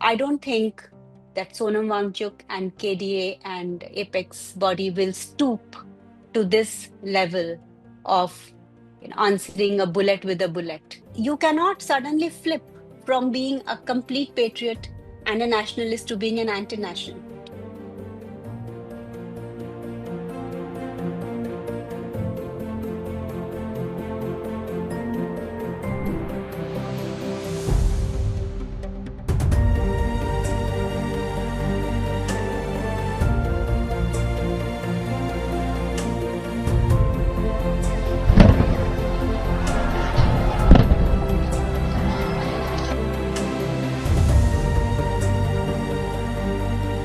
I don't think that Sonam Wangchuk and KDA and Apex body will stoop to this level of answering a bullet with a bullet. You cannot suddenly flip from being a complete patriot and a nationalist to being an anti-national.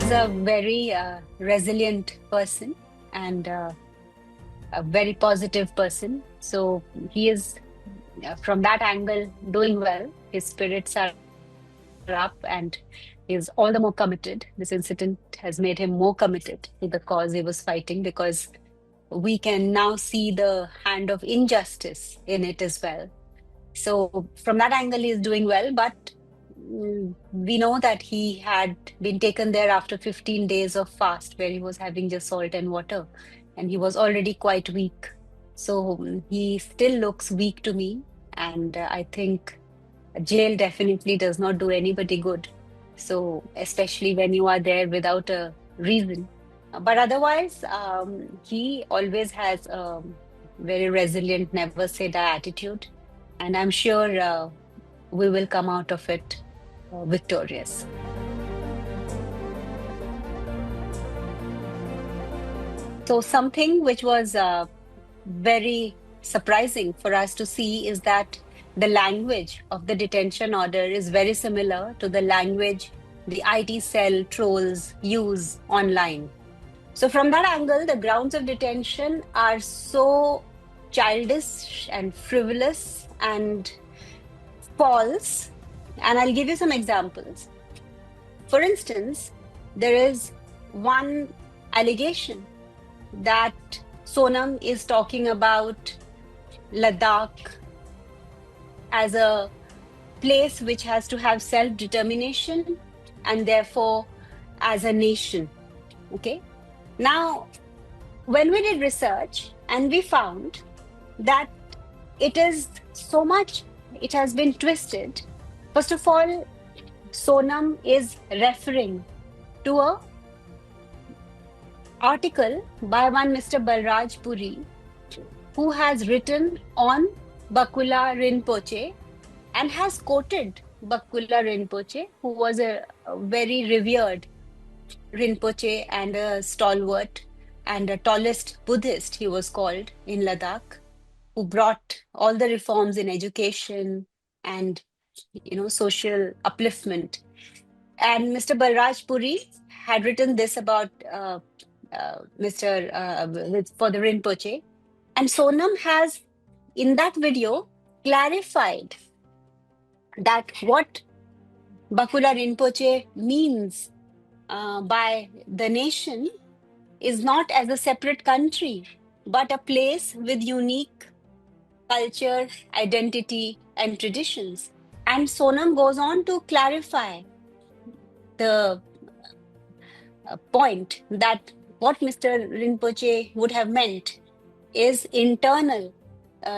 He's a very resilient person and a very positive person. So he is, from that angle, doing well. His spirits are up and he's all the more committed. This incident has made him more committed to the cause he was fighting because we can now see the hand of injustice in it as well. So from that angle, he is doing well, but we know that he had been taken there after 15 days of fast where he was having just salt and water and he was already quite weak. So he still looks weak to me. And I think jail definitely does not do anybody good. So, especially when you are there without a reason. But otherwise, he always has a very resilient, never say die attitude. And I'm sure we will come out of it victorious. So, something which was very surprising for us to see is that the language of the detention order is very similar to the language the IT cell trolls use online. So, from that angle, the grounds of detention are so childish and frivolous and false. And I'll give you some examples. For instance, there is one allegation that Sonam is talking about Ladakh as a place which has to have self-determination and therefore as a nation. Okay. Now, when we did research and we found that it is so much, it has been twisted. First of all, Sonam is referring to a article by one Mr. Balraj Puri, who has written on Bakula Rinpoche and has quoted Bakula Rinpoche, who was a very revered Rinpoche and a stalwart and a tallest Buddhist, he was called, in Ladakh, who brought all the reforms in education and social upliftment. And Mr. Balraj Puri had written this about for the Rinpoche. And Sonam has, in that video, clarified that what Bakula Rinpoche means by the nation is not as a separate country, but a place with unique culture, identity, and traditions. And Sonam goes on to clarify the point that what Mr. Rinpoche would have meant is internal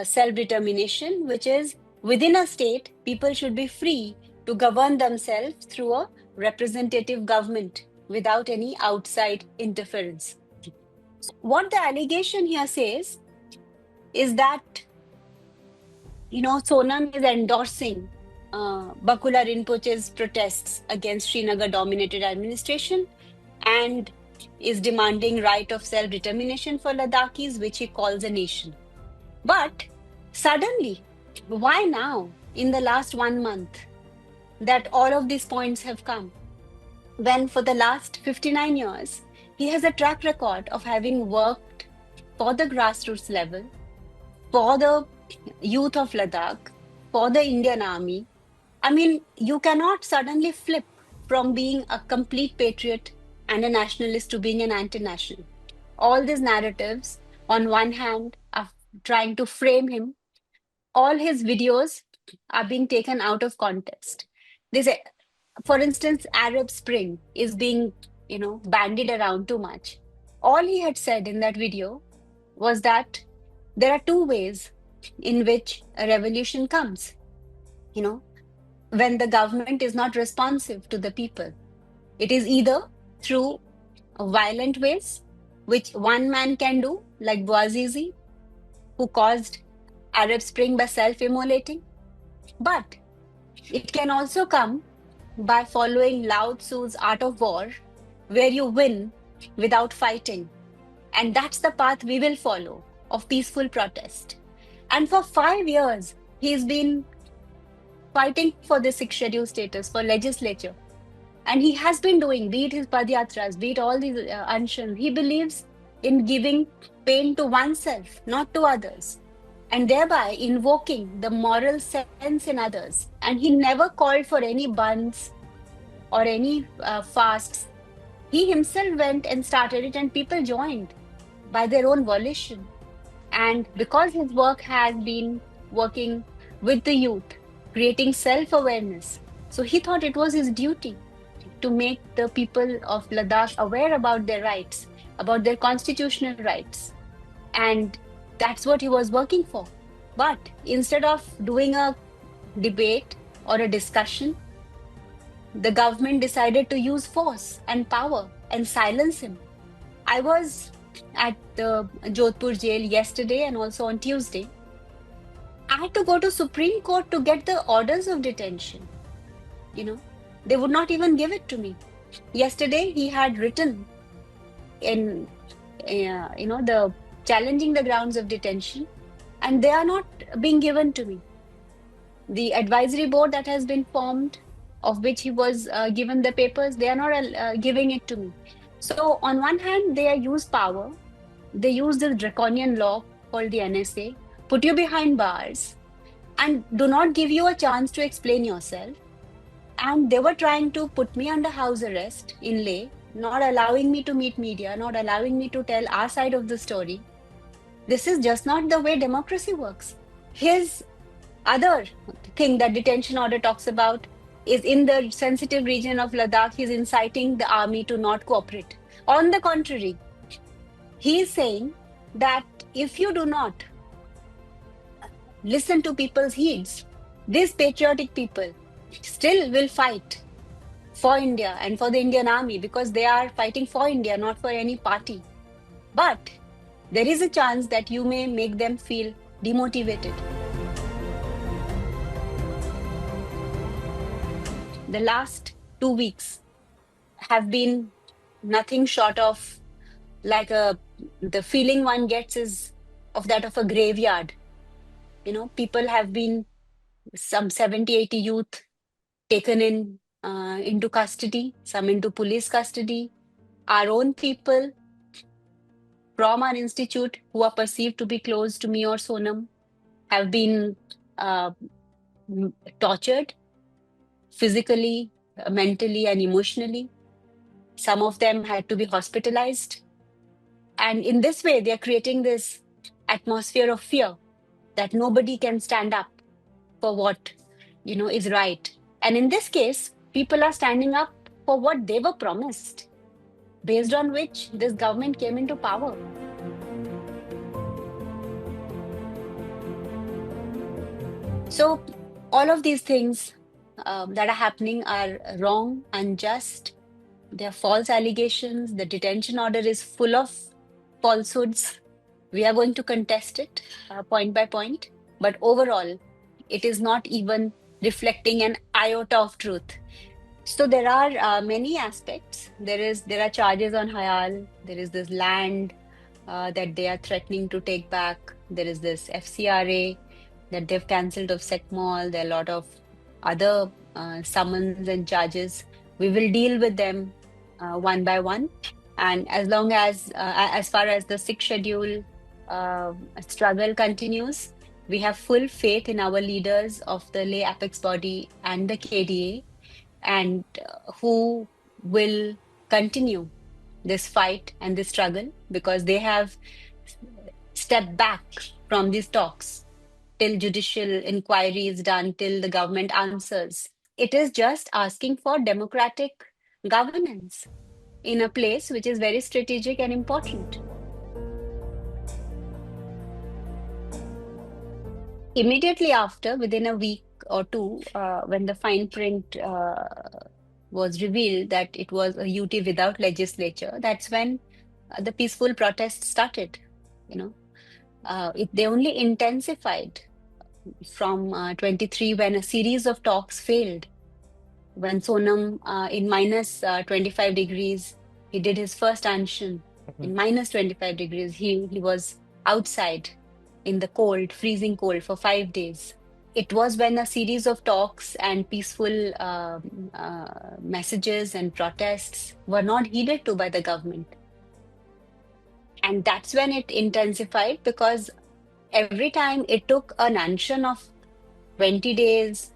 self-determination, which is within a state, people should be free to govern themselves through a representative government without any outside interference. What the allegation here says is that, Sonam is endorsing Bakula Rinpoche's protests against Srinagar-dominated administration and is demanding right of self-determination for Ladakhis, which he calls a nation. But suddenly, why now, in the last 1 month, that all of these points have come? When for the last 59 years, he has a track record of having worked for the grassroots level, for the youth of Ladakh, for the Indian Army. I mean, you cannot suddenly flip from being a complete patriot and a nationalist to being an anti-national. All these narratives, on one hand, are trying to frame him. All his videos are being taken out of context. They say For instance, Arab Spring is being, bandied around too much. All he had said in that video was that there are two ways in which a revolution comes, you know, when the government is not responsive to the people. It is either through violent ways, which one man can do, like Bouazizi, who caused Arab Spring by self-immolating, but it can also come by following Lao Tzu's Art of War, where you win without fighting. And that's the path we will follow, of peaceful protest. And for 5 years, he's been fighting for this sixth schedule status for legislature. And he has been doing, be it his Padyatras, be it all these Anshans, he believes in giving pain to oneself, not to others, and thereby invoking the moral sense in others. And he never called for any buns or any fasts. He himself went and started it, and people joined by their own volition. And because his work has been working with the youth, creating self awareness, so he thought it was his duty to make the people of Ladakh aware about their rights, about their constitutional rights. And that's what he was working for. But instead of doing a debate or a discussion, the government decided to use force and power and silence him. I was at the Jodhpur jail yesterday and also on Tuesday. I had to go to Supreme Court to get the orders of detention. You know, they would not even give it to me. Yesterday, he had written in, the challenging the grounds of detention, and they are not being given to me. The advisory board that has been formed, of which he was given the papers, they are not giving it to me. So, on one hand, they use power, they use this draconian law called the NSA, put you behind bars, and do not give you a chance to explain yourself. And they were trying to put me under house arrest in Leh, not allowing me to meet media, not allowing me to tell our side of the story. This is just not the way democracy works. His other thing that detention order talks about is in the sensitive region of Ladakh, he's inciting the army to not cooperate. On the contrary, he is saying that if you do not listen to people's needs, these patriotic people still will fight for India and for the Indian army, because they are fighting for India, not for any party. But there is a chance that you may make them feel demotivated. The last 2 weeks have been nothing short of like the feeling one gets is of that of a graveyard. People have been, some 70, 80 youth taken into custody, some into police custody. Our own people from our institute who are perceived to be close to me or Sonam have been uh, tortured physically, mentally, and emotionally. Some of them had to be hospitalized. And in this way, they're creating this atmosphere of fear that nobody can stand up for what, is right. And in this case, people are standing up for what they were promised, based on which this government came into power. So all of these things that are happening are wrong, unjust. They are false allegations. The detention order is full of falsehoods. We are going to contest it point by point. But overall, it is not even reflecting an iota of truth. So there are many aspects. There are charges on Hayal. There is this land that they are threatening to take back. There is this FCRA that they've cancelled of Secmol. There are a lot of other summons and charges. We will deal with them one by one. And as far as the sixth schedule struggle continues, we have full faith in our leaders of the Leh Apex Body and the KDA, and who will continue this fight and this struggle, because they have stepped back from these talks till judicial inquiry is done, till the government answers It is just asking for democratic governance in a place which is very strategic and important. Immediately after, within a week or two, when the fine print was revealed that it was a UT without legislature, that's when the peaceful protest started. You know, they only intensified from 23 when a series of talks failed. When Sonam, in minus 25 degrees, he did his first action. In minus 25 degrees, he was outside in the cold, freezing cold for 5 days. It was when a series of talks and peaceful messages and protests were not heeded to by the government. And that's when it intensified, because every time it took an action of 20 days,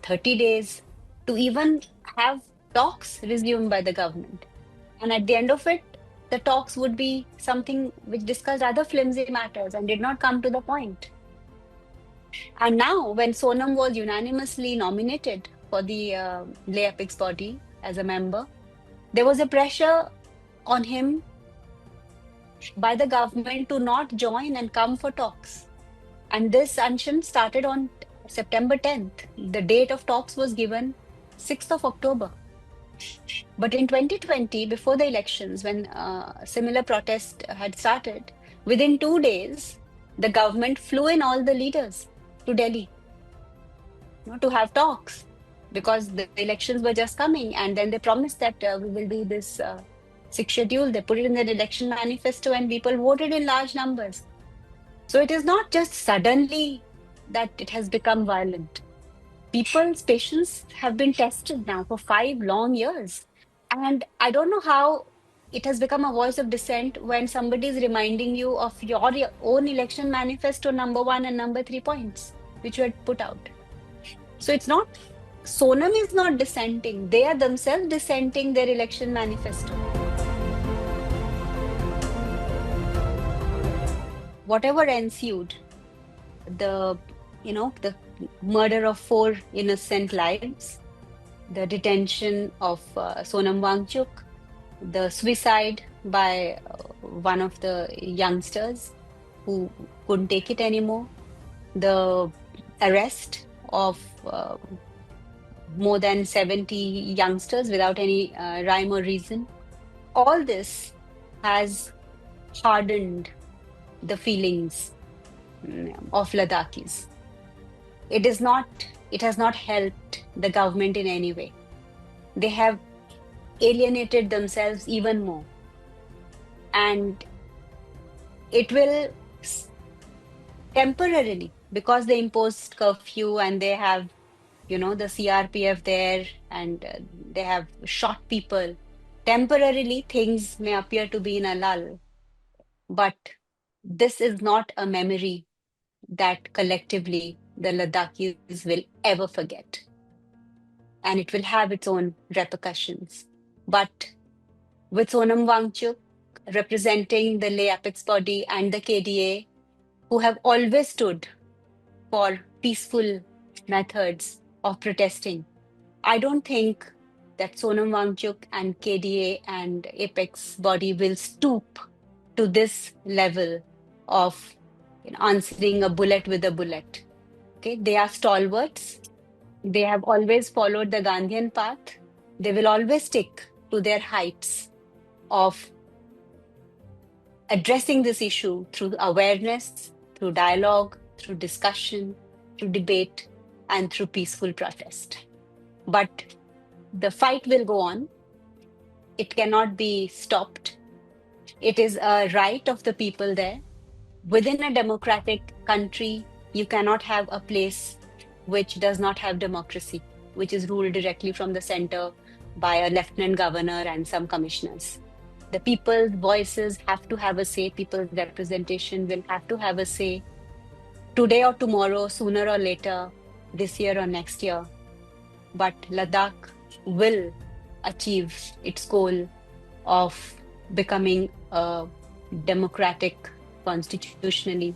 30 days to even have talks resumed by the government. And at the end of it, the talks would be something which discussed other flimsy matters and did not come to the point. And now, when Sonam was unanimously nominated for the lay apex body as a member, there was a pressure on him by the government to not join and come for talks. And this sanction started on September 10th. The date of talks was given 6th of October. But in 2020, before the elections, when similar protest had started, within 2 days, the government flew in all the leaders to Delhi, to have talks, because the elections were just coming. And then they promised that we will do this sixth schedule. They put it in their election manifesto and people voted in large numbers. So it is not just suddenly that it has become violent. People's patience have been tested now for 5 long years. And I don't know how it has become a voice of dissent when somebody is reminding you of your own election manifesto number 1 and number 3 points, which you had put out. So it's not, Sonam is not dissenting. They are themselves dissenting their election manifesto. Whatever ensued, the murder of 4 innocent lives, the detention of Sonam Wangchuk, the suicide by one of the youngsters who couldn't take it anymore, the arrest of more than 70 youngsters without any rhyme or reason. All this has hardened the feelings of Ladakhis. It has not helped the government in any way. They have alienated themselves even more. And it will temporarily, because they imposed curfew and they have, the CRPF there, and they have shot people. Temporarily, things may appear to be in a lull, but this is not a memory that collectively the Ladakhis will ever forget. And it will have its own repercussions. But with Sonam Wangchuk representing the lay apex body and the KDA, who have always stood for peaceful methods of protesting, I don't think that Sonam Wangchuk and KDA and apex body will stoop to this level of answering a bullet with a bullet. Okay, they are stalwarts. They have always followed the Gandhian path. They will always stick to their heights of addressing this issue through awareness, through dialogue, through discussion, through debate, and through peaceful protest. But the fight will go on. It cannot be stopped. It is a right of the people there. Within a democratic country, you cannot have a place which does not have democracy, which is ruled directly from the center by a lieutenant governor and some commissioners. The people's voices have to have a say. People's representation will have to have a say. Today or tomorrow, sooner or later, this year or next year. But Ladakh will achieve its goal of becoming a democratic constitutionally,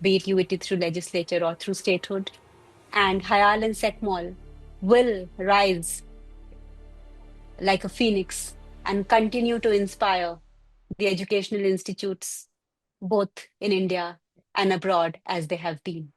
be it UT through legislature or through statehood. And Hayal and Sekmol will rise like a phoenix and continue to inspire the educational institutes, both in India and abroad, as they have been.